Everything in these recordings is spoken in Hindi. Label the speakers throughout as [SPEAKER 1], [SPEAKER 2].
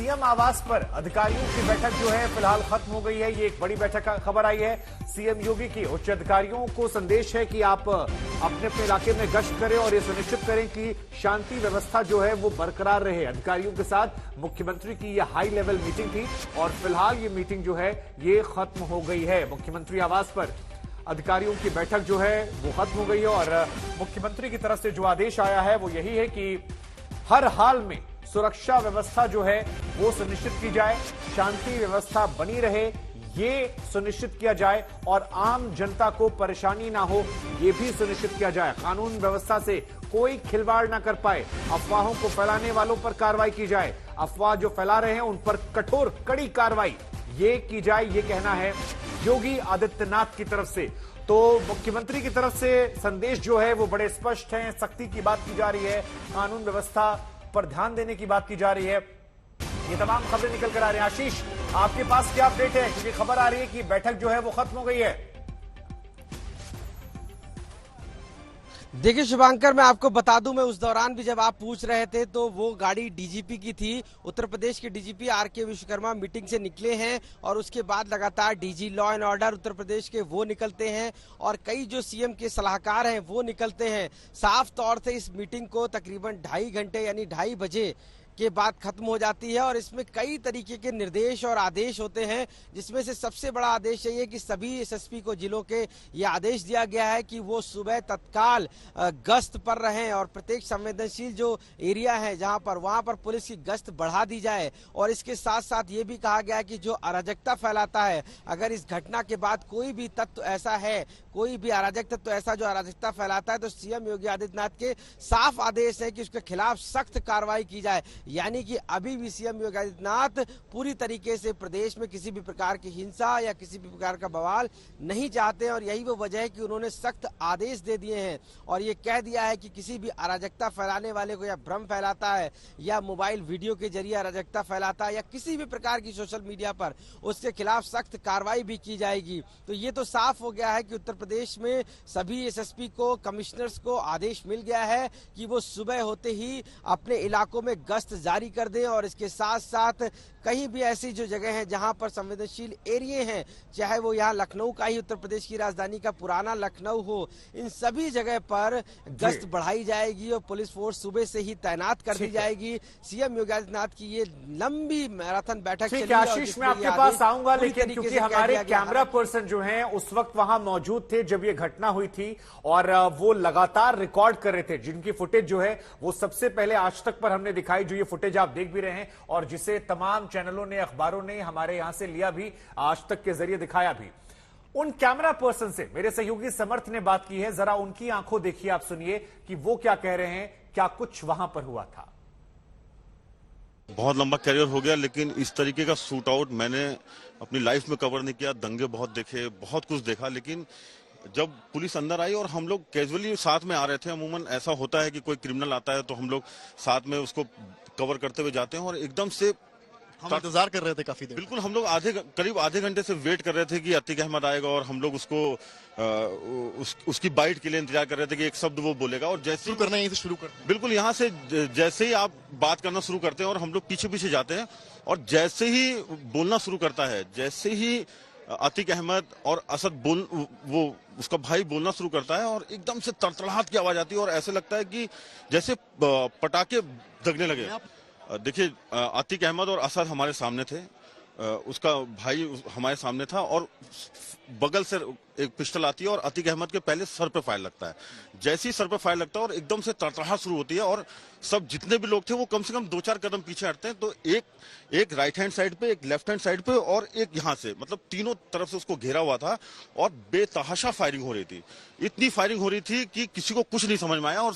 [SPEAKER 1] सीएम आवास पर अधिकारियों की बैठक जो है फिलहाल खत्म हो गई है। ये एक बड़ी बैठक का खबर आई है। सीएम योगी की उच्च अधिकारियों को संदेश है कि आप अपने अपने इलाके में गश्त करें और ये सुनिश्चित करें कि शांति व्यवस्था जो है वो बरकरार रहे। अधिकारियों के साथ मुख्यमंत्री की यह हाई लेवल मीटिंग थी और फिलहाल ये मीटिंग जो है ये खत्म हो गई है। मुख्यमंत्री आवास पर अधिकारियों की बैठक जो है वो खत्म हो गई है और मुख्यमंत्री की तरफ से जो आदेश आया है वो यही है कि हर हाल में सुरक्षा व्यवस्था जो है वो सुनिश्चित की जाए, शांति व्यवस्था बनी रहे ये सुनिश्चित किया जाए और आम जनता को परेशानी ना हो ये भी सुनिश्चित किया जाए। कानून व्यवस्था से कोई खिलवाड़ ना कर पाए, अफवाहों को फैलाने वालों पर कार्रवाई की जाए, अफवाह जो फैला रहे हैं उन पर कठोर कड़ी कार्रवाई ये की जाए, ये कहना है योगी आदित्यनाथ की तरफ से। तो मुख्यमंत्री की तरफ से संदेश जो है वो बड़े स्पष्ट हैं। सख्ती की बात की जा रही है, कानून व्यवस्था पर ध्यान देने की बात की जा रही है। ये तमाम खबरें निकल कर आ रही हैं। आशीष, आपके पास क्या अपडेट है? क्योंकि खबर आ रही है कि बैठक जो है वो खत्म हो गई है।
[SPEAKER 2] देखिए शुभांकर, मैं आपको बता दूं, मैं उस दौरान भी जब आप पूछ रहे थे तो वो गाड़ी डीजीपी की थी। उत्तर प्रदेश के डीजीपी आरके विश्वकर्मा मीटिंग से निकले हैं और उसके बाद लगातार DG law and order Uttar Pradesh के वो निकलते हैं और कई जो सीएम के सलाहकार हैं वो निकलते हैं। साफ तौर से इस मीटिंग को तकरीबन 2.5 घंटे यानी 2:30 बजे के बाद खत्म हो जाती है और इसमें कई तरीके के निर्देश और आदेश होते हैं, जिसमें से सबसे बड़ा आदेश ये है कि सभी एसएसपी को जिलों के ये आदेश दिया गया है कि वो सुबह तत्काल गश्त पर रहें और प्रत्येक संवेदनशील जो एरिया है जहां पर वहां पर पुलिस की गश्त बढ़ा दी जाए। और इसके साथ साथ ये भी कहा गया है कि जो अराजकता फैलाता है, अगर इस घटना के बाद कोई भी तत्व ऐसा है, कोई भी अराजक तत्व ऐसा जो अराजकता फैलाता है, तो सीएम योगी आदित्यनाथ के साफ आदेश है कि उसके खिलाफ सख्त कार्रवाई की जाए। यानी कि अभी भी सीएम योगी आदित्यनाथ पूरी तरीके से प्रदेश में किसी भी प्रकार की हिंसा या किसी भी प्रकार का बवाल नहीं चाहते और यही वो वजह है कि उन्होंने सख्त आदेश दे दिए हैं और ये कह दिया है कि किसी भी अराजकता फैलाने वाले को या भ्रम फैलाता है या मोबाइल वीडियो के जरिए अराजकता फैलाता है या किसी भी प्रकार की सोशल मीडिया पर, उसके खिलाफ सख्त कार्रवाई भी की जाएगी। तो ये तो साफ हो गया है कि उत्तर प्रदेश में सभी एसएसपी को, कमिश्नर्स को आदेश मिल गया है कि वो सुबह होते ही अपने इलाकों में गश्त जारी कर दें और इसके साथ साथ कहीं भी ऐसी जो जगह है जहां पर संवेदनशील एरिया हैं, चाहे वो यहाँ लखनऊ का ही, उत्तर प्रदेश की राजधानी का पुराना लखनऊ हो, इन सभी जगह पर गश्त बढ़ाई जाएगी और पुलिस फोर्स सुबह से ही तैनात कर दी जाएगी। सीएम योगी आदित्यनाथ की ये लंबी मैराथन बैठक चली।
[SPEAKER 1] आशीष, मैं आपके पास आऊंगा, लेकिन क्योंकि हमारे कैमरा पर्सन जो हैं उस वक्त वहां मौजूद थे जब ये घटना हुई थी और वो लगातार रिकॉर्ड कर रहे थे, जिनकी फुटेज जो है वो सबसे पहले आज तक पर हमने दिखाई, जो ये फुटेज आप देख भी रहे हैं और जिसे तमाम चैनलों ने, अखबारों ने हमारे यहां से लिया भी, आज तक के जरिए दिखाया भी। उन कैमरा पर्सन से मेरे सहयोगी समर्थ ने बात की है, जरा उनकी आंखों देखिए, आप सुनिए कि वो क्या कह रहे हैं, क्या कुछ वहां पर हुआ था।
[SPEAKER 3] बहुत लंबा करियर हो गया, लेकिन इस तरीके का शूट आउट मैंने अपनी लाइफ में कवर नहीं किया। दंगे बहुत देखे, बहुत कुछ देखा, लेकिन जब पुलिस अंदर आई और हम लोग कैजुअली साथ में आ रहे थे, अमूमन ऐसा होता है कि कोई क्रिमिनल आता है तो हम लोग साथ में उसको कवर करते हुए जाते हैं और एकदम से
[SPEAKER 4] हम इंतजार कर रहे थे काफी देर।
[SPEAKER 3] बिल्कुल, हम लोग करीब आधे घंटे से वेट कर रहे थे कि अतीक अहमद आएगा और हम लोग उसको उसकी बाइट के लिए इंतजार कर रहे थे कि एक शब्द वो बोलेगा और जैसे
[SPEAKER 4] शुरू करना, यहीं से शुरू करते हैं।
[SPEAKER 3] बिल्कुल, यहाँ से जैसे ही आप बात करना शुरू करते हैं और हम लोग पीछे पीछे जाते हैं और जैसे ही बोलना शुरू करता है, जैसे ही अतीक अहमद और असद वो उसका भाई बोलना शुरू करता है और एकदम से तड़तड़ाहट की आवाज आती है और ऐसे लगता है कि जैसे पटाखे दगने लगे। देखिए, अतीक अहमद और असद हमारे सामने थे, उसका भाई हमारे सामने था और बगल से एक पिस्टल आती है और अतीक अहमद के पहले सर पे फायर लगता है। जैसे ही सर पे फायर लगता है और एकदम से तड़तड़ाहट शुरू होती है और सब जितने भी लोग थे वो कम से कम 2-4 कदम पीछे हटते हैं। तो एक राइट हैंड साइड पे, एक लेफ्ट हैंड साइड पे और एक यहाँ से, मतलब तीनों तरफ से उसको घेरा हुआ था और बेतहाशा फायरिंग हो रही थी। इतनी फायरिंग हो रही थी कि किसी को कुछ नहीं समझ में आया और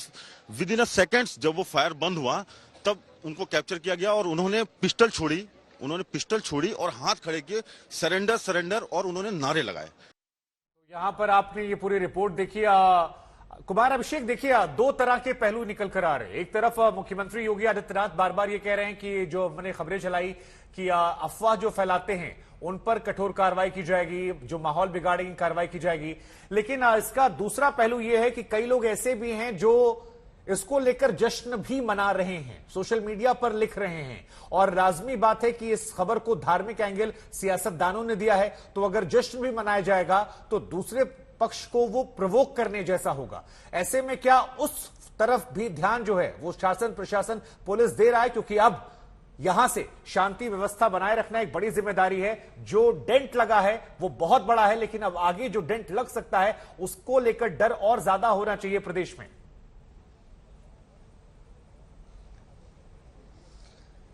[SPEAKER 3] विद इन अ सेकेंड्स जब वो फायर बंद हुआ तब उनको कैप्चर किया गया और उन्होंने पिस्टल छोड़ी और हाथ खड़े किए, सरेंडर सरेंडर, और उन्होंने नारे लगाए।
[SPEAKER 1] तो यहां पर आपने ये पूरी रिपोर्ट देखी। कुमार अभिषेक, देखिए दो तरह के पहलू निकल कर आ रहे हैं। एक तरफ मुख्यमंत्री योगी आदित्यनाथ बार बार ये कह रहे हैं कि जो मैंने खबरें चलाई कि अफवाह जो फैलाते हैं उन पर कठोर कार्रवाई की जाएगी, जो माहौल बिगाड़ेंगी कार्रवाई की जाएगी। लेकिन इसका दूसरा पहलू यह है कि कई लोग ऐसे भी हैं जो इसको लेकर जश्न भी मना रहे हैं, सोशल मीडिया पर लिख रहे हैं। और लाजमी बात है कि इस खबर को धार्मिक एंगल सियासतदानों ने दिया है, तो अगर जश्न भी मनाया जाएगा तो दूसरे पक्ष को वो प्रवोक करने जैसा होगा। ऐसे में क्या उस तरफ भी ध्यान जो है वो शासन प्रशासन पुलिस दे रहा है? क्योंकि अब यहां से शांति व्यवस्था बनाए रखना एक बड़ी जिम्मेदारी है। जो डेंट लगा है वो बहुत बड़ा है, लेकिन अब आगे जो डेंट लग सकता है उसको लेकर डर और ज्यादा होना चाहिए प्रदेश में।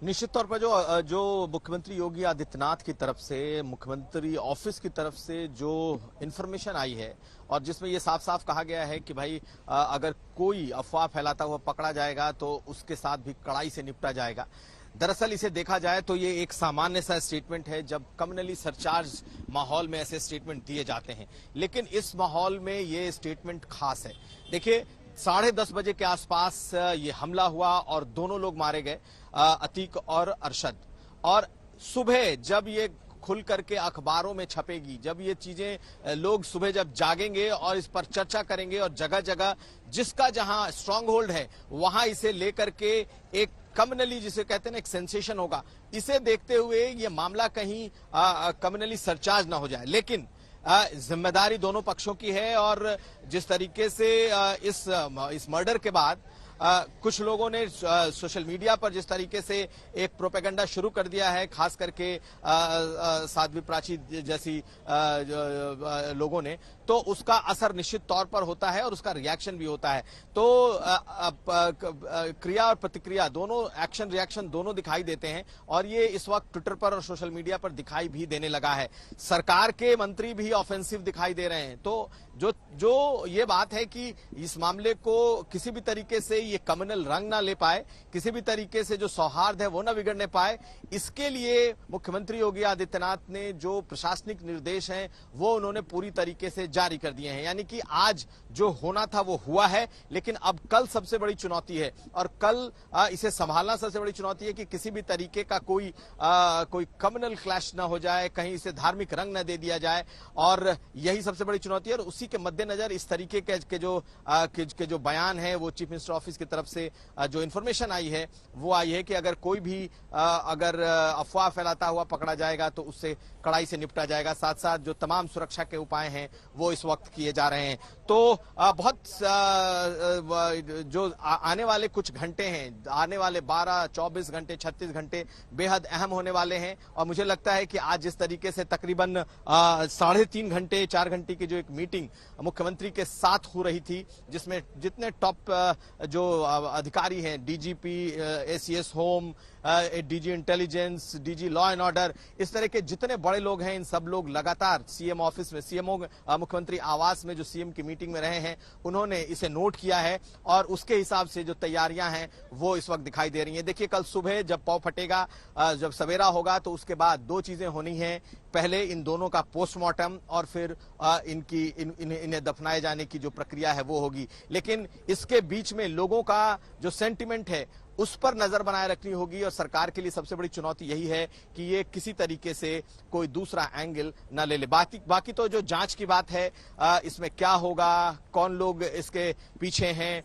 [SPEAKER 5] निश्चित तौर पर जो मुख्यमंत्री योगी आदित्यनाथ की तरफ से, मुख्यमंत्री ऑफिस की तरफ से जो इन्फॉर्मेशन आई है और जिसमें ये साफ साफ कहा गया है कि भाई अगर कोई अफवाह फैलाता हुआ पकड़ा जाएगा तो उसके साथ भी कड़ाई से निपटा जाएगा। दरअसल इसे देखा जाए तो ये एक सामान्य सा स्टेटमेंट है जब कम्युनली सरचार्ज माहौल में ऐसे स्टेटमेंट दिए जाते हैं, लेकिन इस माहौल में ये स्टेटमेंट खास है। देखिए 10:30 बजे के आसपास ये हमला हुआ और दोनों लोग मारे गए, अतीक और अरशद। और सुबह जब ये खुल करके अखबारों में छपेगी, जब ये चीजें लोग सुबह जब जागेंगे और इस पर चर्चा करेंगे और जगह जगह जिसका जहां स्ट्रांग होल्ड है वहां इसे लेकर के एक कम्युनली जिसे कहते हैं एक सेंसेशन होगा। इसे देखते हुए ये मामला कहीं कम्युनली सरचार्ज ना हो जाए, लेकिन जिम्मेदारी दोनों पक्षों की है। और जिस तरीके से इस मर्डर के बाद कुछ लोगों ने सोशल मीडिया पर जिस तरीके से एक प्रोपेगेंडा शुरू कर दिया है, खास करके साध्वी प्राची जैसी लोगों ने, तो उसका असर निश्चित तौर पर होता है और उसका रिएक्शन भी होता है। तो क्रिया और प्रतिक्रिया दोनों, एक्शन रिएक्शन दोनों दिखाई देते हैं और ये इस वक्त ट्विटर पर और सोशल मीडिया पर दिखाई भी देने लगा है। सरकार के मंत्री भी ऑफेंसिव दिखाई दे रहे हैं। तो जो ये बात है कि इस मामले को किसी भी तरीके से ये कम्युनल रंग ना ले पाए, किसी भी तरीके से जो सौहार्द है वो ना बिगड़ने पाए, इसके लिए मुख्यमंत्री योगी आदित्यनाथ ने जो प्रशासनिक निर्देश हैं वो उन्होंने पूरी तरीके से जारी कर दिए हैं। यानी कि आज जो होना था वो हुआ है, लेकिन अब कल सबसे बड़ी चुनौती है और कल इसे संभालना सबसे बड़ी चुनौती है कि किसी भी तरीके का कोई कम्युनल क्लैश ना हो जाए, कहीं इसे धार्मिक रंग न दे दिया जाए। और यही सबसे बड़ी चुनौती है और उसी के मद्देनजर इस तरीके के जो बयान है वो चीफ मिनिस्टर ऑफिस की तरफ से जो इंफॉर्मेशन आई है वो आई है कि अगर कोई भी अगर अफवाह फैलाता हुआ पकड़ा जाएगा तो उससे कड़ाई से निपटा जाएगा। साथ साथ जो तमाम सुरक्षा के उपाय हैं वो इस वक्त किए जा रहे हैं। तो बहुत जो आने वाले कुछ घंटे हैं, आने वाले 12, 24 घंटे, 36 घंटे बेहद अहम होने वाले हैं। और मुझे लगता है कि आज जिस तरीके से तकरीबन 3.5 घंटे 4 घंटे की जो एक मीटिंग मुख्यमंत्री के साथ हो रही थी, जिसमें जितने टॉप जो अधिकारी हैं, DGP, ACS home, DG intelligence, DG law and order, इस तरह के जितने बड़े लोग हैं, इन सब लोग लगातार सीएम ऑफिस में, सीएमओ मुख्यमंत्री आवास में जो सीएम की मीटिंग में रहे हैं, उन्होंने इसे नोट किया है और उसके हिसाब से जो तैयारियां हैं वो इस वक्त दिखाई दे रही हैं। देखिए कल सुबह जब पौ फटेगा, जब सवेरा होगा, तो उसके बाद दो चीजें होनी हैं। पहले इन दोनों का पोस्टमार्टम और फिर इन्हें दफनाए जाने की जो प्रक्रिया है वो होगी। लेकिन इसके बीच में लोगों का जो सेंटिमेंट है उस पर नजर बनाए रखनी होगी और सरकार के लिए सबसे बड़ी चुनौती यही है कि ये किसी तरीके से कोई दूसरा एंगल न ले ले। बाकी तो जो जांच की बात है, इसमें क्या होगा, कौन लोग इसके पीछे हैं,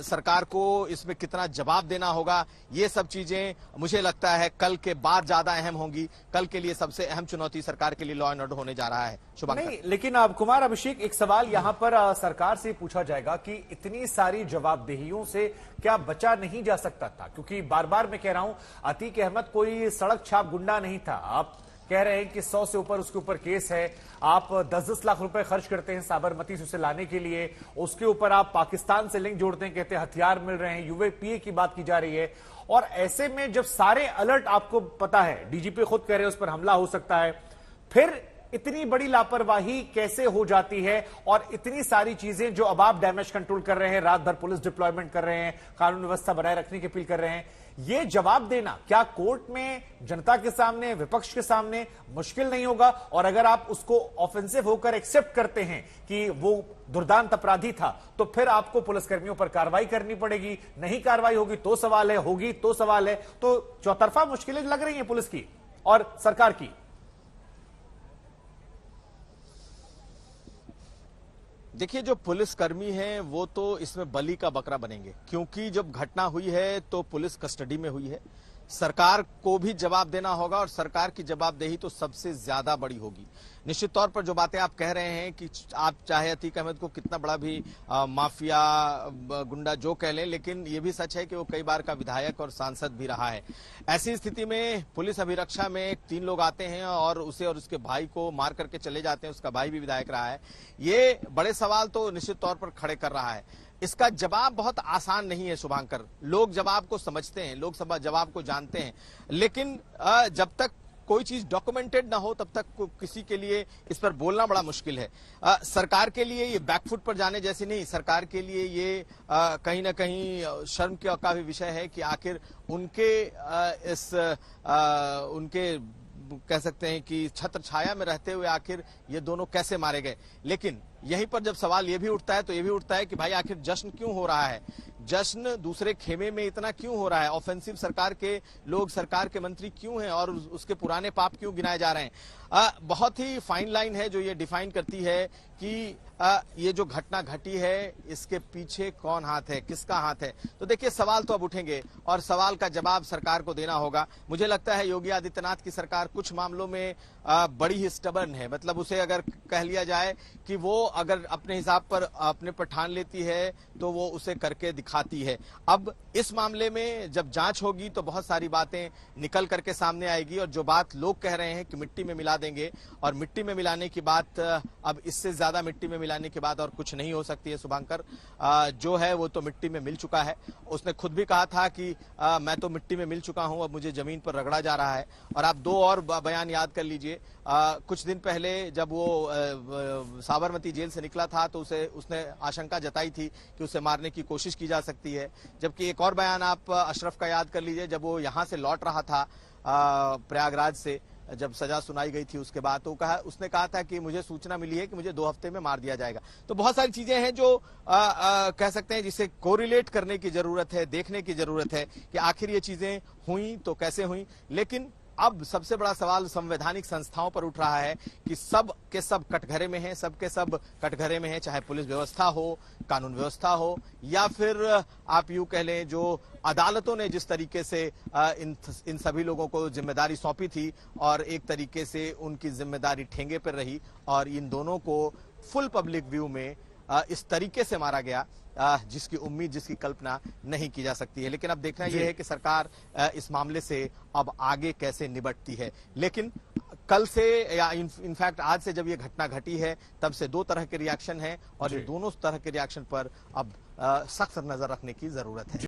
[SPEAKER 5] सरकार को इसमें कितना जवाब देना होगा, ये सब चीजें मुझे लगता है कल के बाद ज्यादा अहम होंगी। कल के लिए सबसे अहम चुनौती सरकार के लिए लॉ एंड ऑर्डर होने जा रहा है।
[SPEAKER 1] नहीं, लेकिन अब कुमार अभिषेक, एक सवाल यहां पर सरकार से पूछा जाएगा कि इतनी सारी जवाबदेहियों से क्या बचा नहीं जा सकता था? क्योंकि बार बार मैं कह रहा हूं, अतीक अहमद कोई सड़क छाप गुंडा नहीं था। आप कह रहे हैं कि 100 से ऊपर उसके ऊपर केस है, आप 10-10 लाख रुपए खर्च करते हैं साबरमती से उसे लाने के लिए, उसके ऊपर आप पाकिस्तान से लिंक जोड़ते हैं, कहते हैं हथियार मिल रहे हैं, यूएपीए की बात की जा रही है। और ऐसे में जब सारे अलर्ट आपको पता है, डीजीपी खुद कह रहे हैं उस पर हमला हो सकता है, फिर इतनी बड़ी लापरवाही कैसे हो जाती है? और इतनी सारी चीजें जो अब आप डैमेज कंट्रोल कर रहे हैं, रात भर पुलिस डिप्लॉयमेंट कर रहे हैं, कानून व्यवस्था बनाए रखने की अपील कर रहे हैं, ये जवाब देना क्या कोर्ट में, जनता के सामने, विपक्ष के सामने मुश्किल नहीं होगा? और अगर आप उसको ऑफेंसिव होकर एक्सेप्ट करते हैं कि वो दुर्दांत अपराधी था, तो फिर आपको पुलिसकर्मियों पर कार्रवाई करनी पड़ेगी। नहीं कार्रवाई होगी तो सवाल है, होगी तो सवाल है। तो चौतरफा मुश्किलें लग रही हैं पुलिस की और सरकार की।
[SPEAKER 5] देखिए, जो पुलिसकर्मी हैं वो तो इसमें बलि का बकरा बनेंगे, क्योंकि जब घटना हुई है तो पुलिस कस्टडी में हुई है। सरकार को भी जवाब देना होगा और सरकार की जवाबदेही तो सबसे ज्यादा बड़ी होगी। निश्चित तौर पर जो बातें आप कह रहे हैं कि आप चाहे अतीक अहमद को कितना बड़ा भी माफिया गुंडा जो कह लें, लेकिन ये भी सच है कि वो कई बार का विधायक और सांसद भी रहा है। ऐसी स्थिति में पुलिस अभिरक्षा में 3 लोग आते हैं और उसे और उसके भाई को मार करके चले जाते हैं। उसका भाई भी विधायक रहा है। ये बड़े सवाल तो निश्चित तौर पर खड़े कर रहा है। इसका जवाब बहुत आसान नहीं है शुभांकर। लोग जवाब को समझते हैं, लोग जवाब को जानते हैं, लेकिन जब तक कोई चीज डॉक्यूमेंटेड ना हो तब तक किसी के लिए इस पर बोलना बड़ा मुश्किल है। सरकार के लिए ये बैकफुट पर जाने जैसी नहीं, सरकार के लिए ये कहीं ना कहीं शर्म का भी विषय है कि आखिर उनके कह सकते हैं कि छत्र छाया में रहते हुए आखिर ये दोनों कैसे मारे गए। लेकिन यहीं पर जब सवाल ये भी उठता है तो ये भी उठता है कि भाई आखिर जश्न क्यों हो रहा है, जश्न दूसरे खेमे में इतना क्यों हो रहा है, ऑफेंसिव सरकार के लोग सरकार के मंत्री क्यों हैं और उसके पुराने पाप क्यों गिनाए जा रहे हैं। बहुत ही फाइन लाइन है जो ये डिफाइन करती है कि ये जो घटना घटी है इसके पीछे कौन हाथ है, किसका हाथ है। तो देखिए, सवाल तो अब उठेंगे और सवाल का जवाब सरकार को देना होगा। मुझे लगता है योगी आदित्यनाथ की सरकार कुछ मामलों में बड़ी ही स्टबर्न है। मतलब उसे अगर कह लिया जाए कि वो अगर अपने हिसाब पर अपने पर ठान लेती है तो वो उसे करके दिखाती है। अब इस मामले में जब जांच होगी तो बहुत सारी बातें निकल करके सामने आएगी और जो बात लोग कह रहे हैं कि मिट्टी में मिला देंगे, और मिट्टी में मिलाने की बात अब इससे ज्यादा मिट्टी में मिलाने की बात और कुछ नहीं हो सकती है शुभांकर। जो है वो तो मिट्टी में मिल चुका है। उसने खुद भी कहा था कि मैं तो मिट्टी में मिल चुका हूं, अब मुझे जमीन पर रगड़ा जा रहा है। और आप 2 और बयान याद कर लीजिए। कुछ दिन पहले जब वो साबरमती जेल से निकला था तो उसने आशंका जताई थी कि उसे मारने की कोशिश की जा सकती है। जबकि एक और बयान आप अशरफ का याद कर लीजिए, जब वो यहां से लौट रहा था प्रयागराज से, जब सजा सुनाई गई थी उसके बाद, तो उसने कहा था कि मुझे सूचना मिली है कि मुझे 2 हफ्ते में मार दिया जाएगा। तो बहुत सारी चीजें हैं जो कह सकते हैं जिसे कोरिलेट करने की जरूरत है, देखने की जरूरत है कि आखिर ये चीजें हुई तो कैसे हुई। लेकिन अब सबसे बड़ा सवाल संवैधानिक संस्थाओं पर उठ रहा है कि सब के सब कटघरे में हैं, सब के सब कटघरे में हैं, चाहे पुलिस व्यवस्था हो, कानून व्यवस्था हो, या फिर आप यूं कह लें जो अदालतों ने जिस तरीके से इन सभी लोगों को जिम्मेदारी सौंपी थी और एक तरीके से उनकी जिम्मेदारी ठेंगे पर रही और इन दोनों को फुल पब्लिक व्यू में इस तरीके से मारा गया जिसकी उम्मीद, जिसकी कल्पना नहीं की जा सकती है। लेकिन अब देखना यह है कि सरकार इस मामले से अब आगे कैसे निपटती है। लेकिन कल से या इनफैक्ट आज से जब ये घटना घटी है तब से 2 तरह के रिएक्शन हैं और ये दोनों तरह के रिएक्शन पर अब सख्त नजर रखने की जरूरत है।